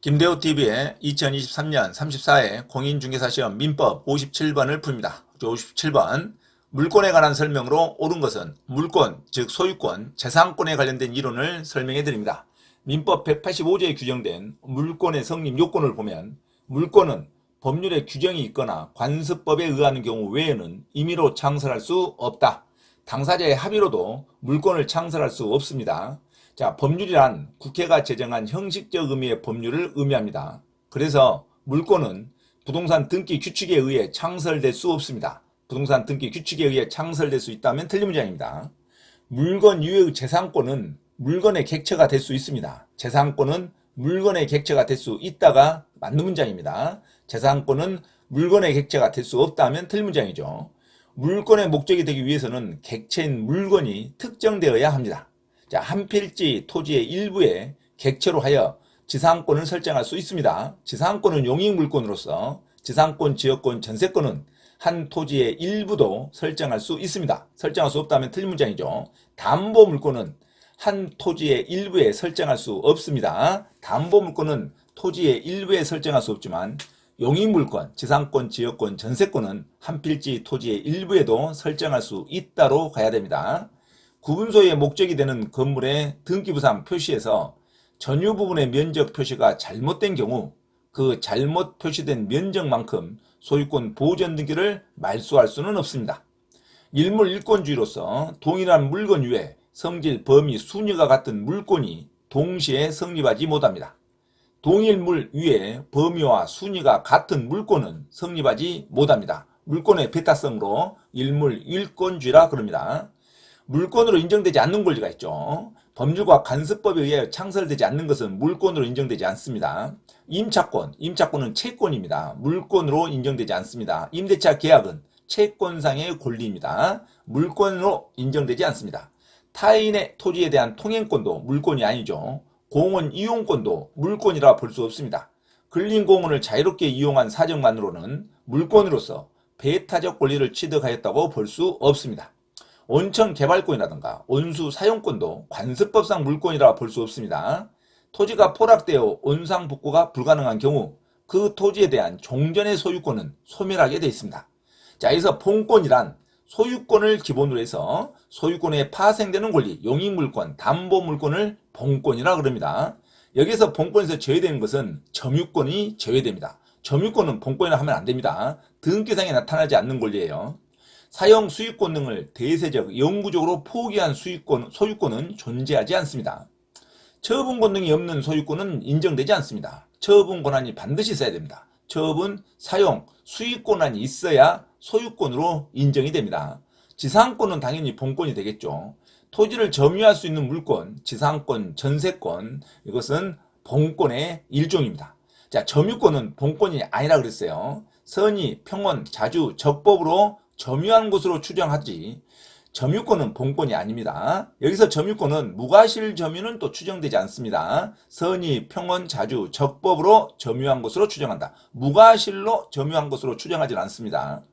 김대호TV의 2023년 34회 공인중개사시험 민법 57번을 풉니다. 57번. 물권에 관한 설명으로 옳은 것은 물권, 즉 소유권, 재산권에 관련된 이론을 설명해 드립니다. 민법 185조에 규정된 물권의 성립 요건을 보면 물권은 법률에 규정이 있거나 관습법에 의하는 경우 외에는 임의로 창설할 수 없다. 당사자의 합의로도 물권을 창설할 수 없습니다. 자, 법률이란 국회가 제정한 형식적 의미의 법률을 의미합니다. 그래서 물권은 부동산 등기 규칙에 의해 창설될 수 없습니다. 부동산 등기 규칙에 의해 창설될 수 있다면 틀린 문장입니다. 물건 이외의 재산권은 물건의 객체가 될 수 있습니다. 재산권은 물건의 객체가 될 수 있다가 맞는 문장입니다. 재산권은 물건의 객체가 될 수 없다면 틀린 문장이죠. 물건의 목적이 되기 위해서는 객체인 물건이 특정되어야 합니다. 자, 한 필지 토지의 일부에 객체로 하여 지상권을 설정할 수 있습니다. 지상권은 용익물권으로서 지상권, 지역권, 전세권은 한 토지의 일부도 설정할 수 있습니다. 설정할 수 없다면 틀린 문장이죠. 담보물권은 한 토지의 일부에 설정할 수 없습니다. 담보물권은 토지의 일부에 설정할 수 없지만 용익물권, 지상권, 지역권, 전세권은 한 필지 토지의 일부에도 설정할 수 있다로 가야 됩니다. 구분소유의 목적이 되는 건물의 등기부상 표시에서 전유 부분의 면적 표시가 잘못된 경우 그 잘못 표시된 면적만큼 소유권 보전 등기를 말소할 수는 없습니다. 일물일권주의로서 동일한 물건 위에 성질, 범위, 순위가 같은 물권이 동시에 성립하지 못합니다. 동일 물 위에 범위와 순위가 같은 물권은 성립하지 못합니다. 물권의 배타성으로 일물일권주의라 그럽니다. 물권으로 인정되지 않는 권리가 있죠. 법률과 간섭법에 의하여 창설되지 않는 것은 물권으로 인정되지 않습니다. 임차권은 채권입니다. 물권으로 인정되지 않습니다. 임대차 계약은 채권상의 권리입니다. 물권으로 인정되지 않습니다. 타인의 토지에 대한 통행권도 물권이 아니죠. 공원 이용권도 물권이라 볼 수 없습니다. 근린공원을 자유롭게 이용한 사정만으로는 물권으로서 배타적 권리를 취득하였다고 볼 수 없습니다. 온천 개발권이라든가 온수 사용권도 관습법상 물권이라 볼 수 없습니다. 토지가 포락되어 온상 복구가 불가능한 경우 그 토지에 대한 종전의 소유권은 소멸하게 되어 있습니다. 자, 여기서 본권이란 소유권을 기본으로 해서 소유권에 파생되는 권리, 용익물권, 담보물권을 본권이라 그럽니다. 여기서 본권에서 제외되는 것은 점유권이 제외됩니다. 점유권은 본권이라 하면 안 됩니다. 등기상에 나타나지 않는 권리예요. 사용 수익권 등을 대세적, 영구적으로 포기한 소유권은 존재하지 않습니다. 처분 등이 없는 소유권은 인정되지 않습니다. 처분 권한이 반드시 있어야 됩니다. 처분, 사용, 수익 권한이 있어야 소유권으로 인정이 됩니다. 지상권은 당연히 본권이 되겠죠. 토지를 점유할 수 있는 물권, 지상권, 전세권, 이것은 본권의 일종입니다. 자, 점유권은 본권이 아니라 그랬어요. 선의, 평원, 자주, 적법으로 점유한 것으로 추정하지 점유권은 본권이 아닙니다. 여기서 점유권은 무과실 점유는 또 추정되지 않습니다. 선의, 평원, 자주, 적법으로 점유한 것으로 추정한다. 무과실로 점유한 것으로 추정하지 않습니다.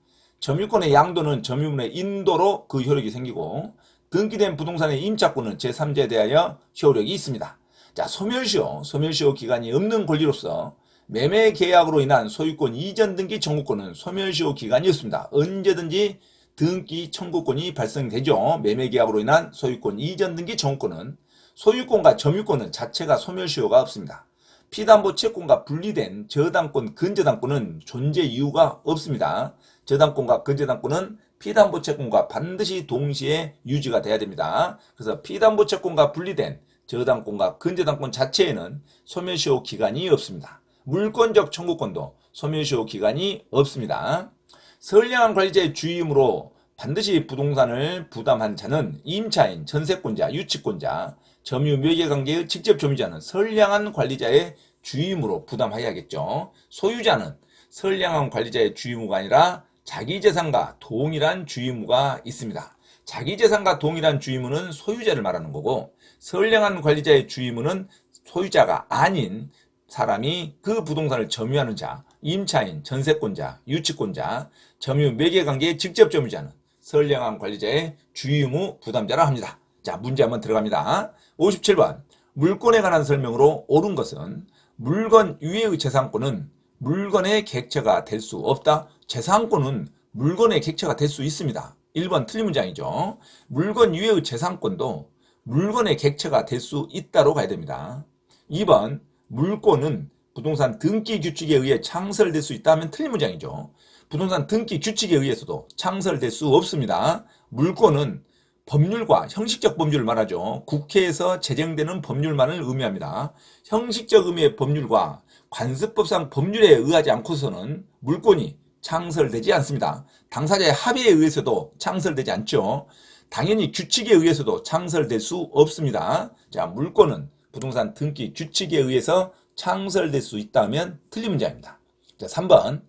점유권의 양도는 점유물의 인도로 그 효력이 생기고 등기된 부동산의 임차권은 제3자에 대하여 효력이 있습니다. 자, 소멸시효 기간이 없는 권리로서 매매 계약으로 인한 소유권 이전 등기 청구권은 소멸시효 기간이 없습니다. 언제든지 등기 청구권이 발생되죠. 매매 계약으로 인한 소유권 이전 등기 청구권은 소유권과 점유권은 자체가 소멸시효가 없습니다. 피담보 채권과 분리된 저당권, 근저당권은 존재 이유가 없습니다. 저당권과 근저당권은 피담보 채권과 반드시 동시에 유지가 돼야 됩니다. 그래서 피담보 채권과 분리된 저당권과 근저당권 자체에는 소멸시효 기간이 없습니다. 물권적 청구권도 소멸시효 기간이 없습니다. 선량한 관리자의 주임으로 반드시 부동산을 부담한 자는 임차인, 전세권자, 유치권자, 점유 매개관계의 직접 점유자는 선량한 관리자의 주임으로 부담해야겠죠. 소유자는 선량한 관리자의 주임무가 아니라 자기재산과 동일한 주임무가 있습니다. 자기재산과 동일한 주임무는 소유자를 말하는 거고 선량한 관리자의 주임무는 소유자가 아닌 사람이 그 부동산을 점유하는 자, 임차인, 전세권자, 유치권자, 점유 매개관계의 직접 점유자는 선량한 관리자의 주의의무 부담자라 합니다. 자, 문제 한번 들어갑니다. 57번. 물권에 관한 설명으로 옳은 것은 물건 이외의 재산권은 물건의 객체가 될 수 없다. 재산권은 물건의 객체가 될 수 있습니다. 1번 틀린 문장이죠. 물건 이외의 재산권도 물건의 객체가 될 수 있다로 가야 됩니다. 2번 물권은 부동산 등기 규칙에 의해 창설될 수 있다면 틀린 문장이죠. 부동산 등기 규칙에 의해서도 창설될 수 없습니다. 물권은 법률과 형식적 법률을 말하죠. 국회에서 제정되는 법률만을 의미합니다. 형식적 의미의 법률과 관습법상 법률에 의하지 않고서는 물권이 창설되지 않습니다. 당사자의 합의에 의해서도 창설되지 않죠. 당연히 규칙에 의해서도 창설될 수 없습니다. 자, 물권은 부동산 등기 규칙에 의해서 창설될 수 있다면 틀린 문장입니다. 자, 3번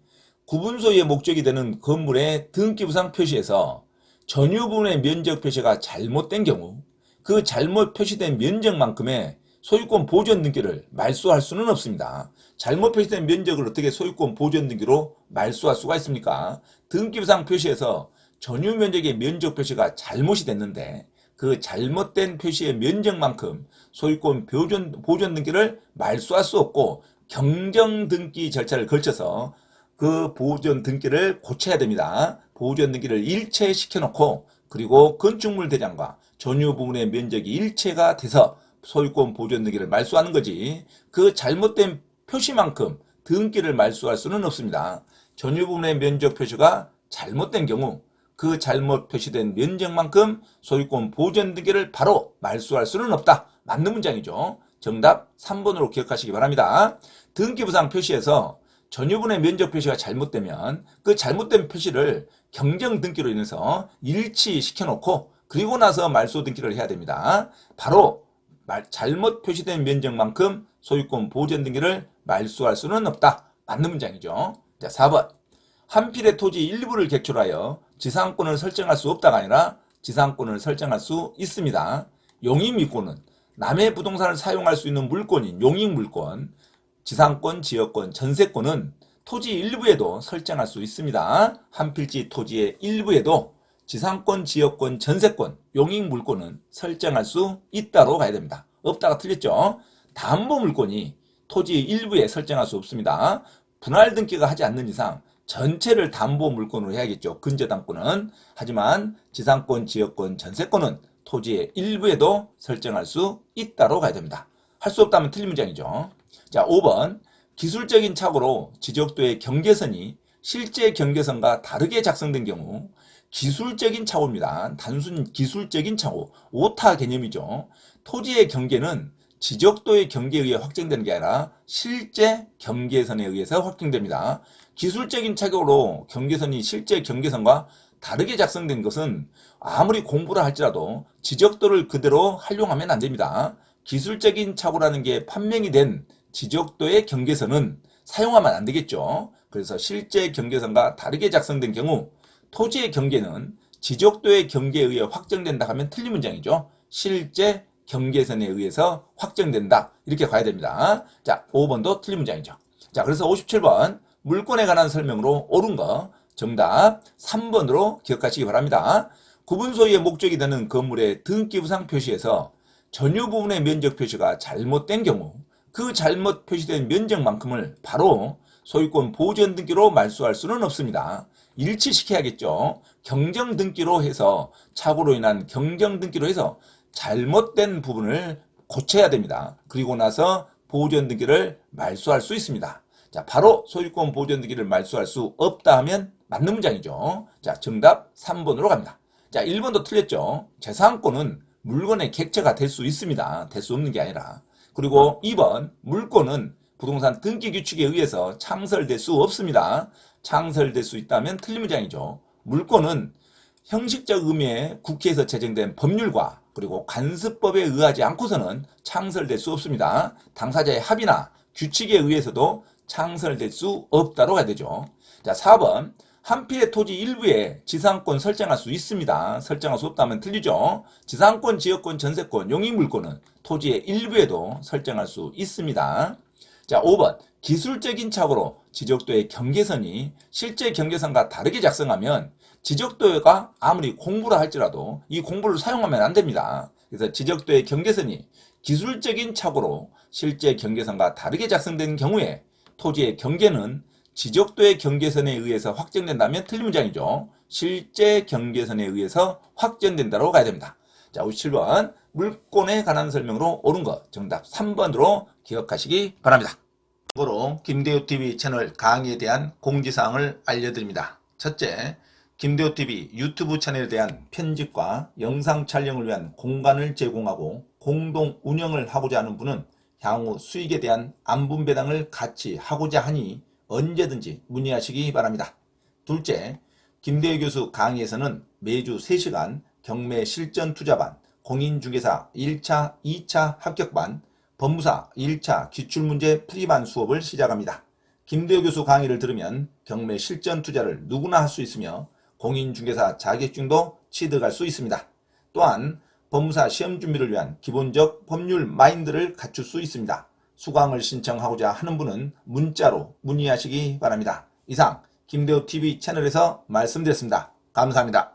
구분소유의 목적이 되는 건물의 등기부상 표시에서 전유 부분의 면적 표시가 잘못된 경우 그 잘못 표시된 면적만큼의 소유권 보존 등기를 말소할 수는 없습니다. 잘못 표시된 면적을 어떻게 소유권 보존 등기로 말소할 수가 있습니까? 등기부상 표시에서 전유 면적의 면적 표시가 잘못이 됐는데 그 잘못된 표시의 면적만큼 소유권 보존 등기를 말소할 수 없고 경정 등기 절차를 거쳐서 그 보존 등기를 고쳐야 됩니다. 보존 등기를 일체시켜 놓고 그리고 건축물 대장과 전유 부분의 면적이 일체가 돼서 소유권 보존 등기를 말소하는 거지 그 잘못된 표시만큼 등기를 말소할 수는 없습니다. 전유 부분의 면적 표시가 잘못된 경우 그 잘못 표시된 면적만큼 소유권 보존 등기를 바로 말소할 수는 없다. 맞는 문장이죠. 정답 3번으로 기억하시기 바랍니다. 등기부상 표시에서 전유분의 면적 표시가 잘못되면 그 잘못된 표시를 경정 등기로 인해서 일치시켜 놓고 그리고 나서 말소 등기를 해야 됩니다. 바로 잘못 표시된 면적만큼 소유권 보존 등기를 말소할 수는 없다. 맞는 문장이죠. 자, 4번. 한 필의 토지 일부를 객출하여 지상권을 설정할 수 없다가 아니라 지상권을 설정할 수 있습니다. 용익물권은 남의 부동산을 사용할 수 있는 물권인 용익물권, 지상권, 지역권, 전세권은 토지 일부에도 설정할 수 있습니다. 한 필지 토지의 일부에도 지상권, 지역권, 전세권, 용익물권은 설정할 수 있다로 가야 됩니다. 없다가 틀렸죠. 담보물권이 토지 일부에 설정할 수 없습니다. 분할 등기가 하지 않는 이상 전체를 담보물권으로 해야겠죠. 근저당권은. 하지만 지상권, 지역권, 전세권은 토지의 일부에도 설정할 수 있다로 가야 됩니다. 할 수 없다면 틀린 문장이죠. 자, 5번. 기술적인 착오로 지적도의 경계선이 실제 경계선과 다르게 작성된 경우 기술적인 착오입니다. 단순 기술적인 착오, 오타 개념이죠. 토지의 경계는 지적도의 경계에 의해 확정되는 게 아니라 실제 경계선에 의해서 확정됩니다. 기술적인 착오로 경계선이 실제 경계선과 다르게 작성된 것은 아무리 공부를 할지라도 지적도를 그대로 활용하면 안 됩니다. 기술적인 착오라는 게 판명이 된 지적도의 경계선은 사용하면 안 되겠죠. 그래서 실제 경계선과 다르게 작성된 경우 토지의 경계는 지적도의 경계에 의해 확정된다 하면 틀린 문장이죠. 실제 경계선에 의해서 확정된다. 이렇게 가야 됩니다. 자, 5번도 틀린 문장이죠. 자, 그래서 57번 물권에 관한 설명으로 옳은 거 정답 3번으로 기억하시기 바랍니다. 구분 소유의 목적이 되는 건물의 등기부상 표시에서 전유 부분의 면적 표시가 잘못된 경우 그 잘못 표시된 면적만큼을 바로 소유권 보전 등기로 말소할 수는 없습니다. 일치시켜야겠죠. 경정 등기로 해서 착오로 인한 경정 등기로 해서 잘못된 부분을 고쳐야 됩니다. 그리고 나서 보전 등기를 말소할 수 있습니다. 자, 바로 소유권 보전 등기를 말소할 수 없다 하면 맞는 문장이죠. 자, 정답 3번으로 갑니다. 자, 1번도 틀렸죠. 재산권은 물건의 객체가 될 수 있습니다. 될 수 없는 게 아니라. 그리고 2번 물권은 부동산 등기 규칙에 의해서 창설될 수 없습니다. 창설될 수 있다면 틀린 문장이죠. 물권은 형식적 의미의 국회에서 제정된 법률과 그리고 관습법에 의하지 않고서는 창설될 수 없습니다. 당사자의 합의나 규칙에 의해서도 창설될 수 없다로 가야 되죠. 자, 4번 한 필의 토지 일부에 지상권 설정할 수 있습니다. 설정할 수 없다면 틀리죠. 지상권, 지역권, 전세권, 용익물권은 토지의 일부에도 설정할 수 있습니다. 자, 5번 기술적인 착오로 지적도의 경계선이 실제 경계선과 다르게 작성하면 지적도가 아무리 공부를 할지라도 이 공부를 사용하면 안 됩니다. 그래서 지적도의 경계선이 기술적인 착오로 실제 경계선과 다르게 작성된 경우에 토지의 경계는 지적도의 경계선에 의해서 확정된다면 틀린 문장이죠. 실제 경계선에 의해서 확정된다로 가야 됩니다. 자, 57번 물권에 관한 설명으로 옳은 것 정답 3번으로 기억하시기 바랍니다. 참고로 김대호TV 채널 강의에 대한 공지사항을 알려드립니다. 첫째, 김대호TV 유튜브 채널에 대한 편집과 영상 촬영을 위한 공간을 제공하고 공동 운영을 하고자 하는 분은 향후 수익에 대한 안분배당을 같이 하고자 하니 언제든지 문의하시기 바랍니다. 둘째, 김대호 교수 강의에서는 매주 3시간 경매 실전 투자반, 공인중개사 1차, 2차 합격반, 법무사 1차 기출문제 풀이반 수업을 시작합니다. 김대호 교수 강의를 들으면 경매 실전 투자를 누구나 할 수 있으며 공인중개사 자격증도 취득할 수 있습니다. 또한 법무사 시험 준비를 위한 기본적 법률 마인드를 갖출 수 있습니다. 수강을 신청하고자 하는 분은 문자로 문의하시기 바랍니다. 이상 김대호TV 채널에서 말씀드렸습니다. 감사합니다.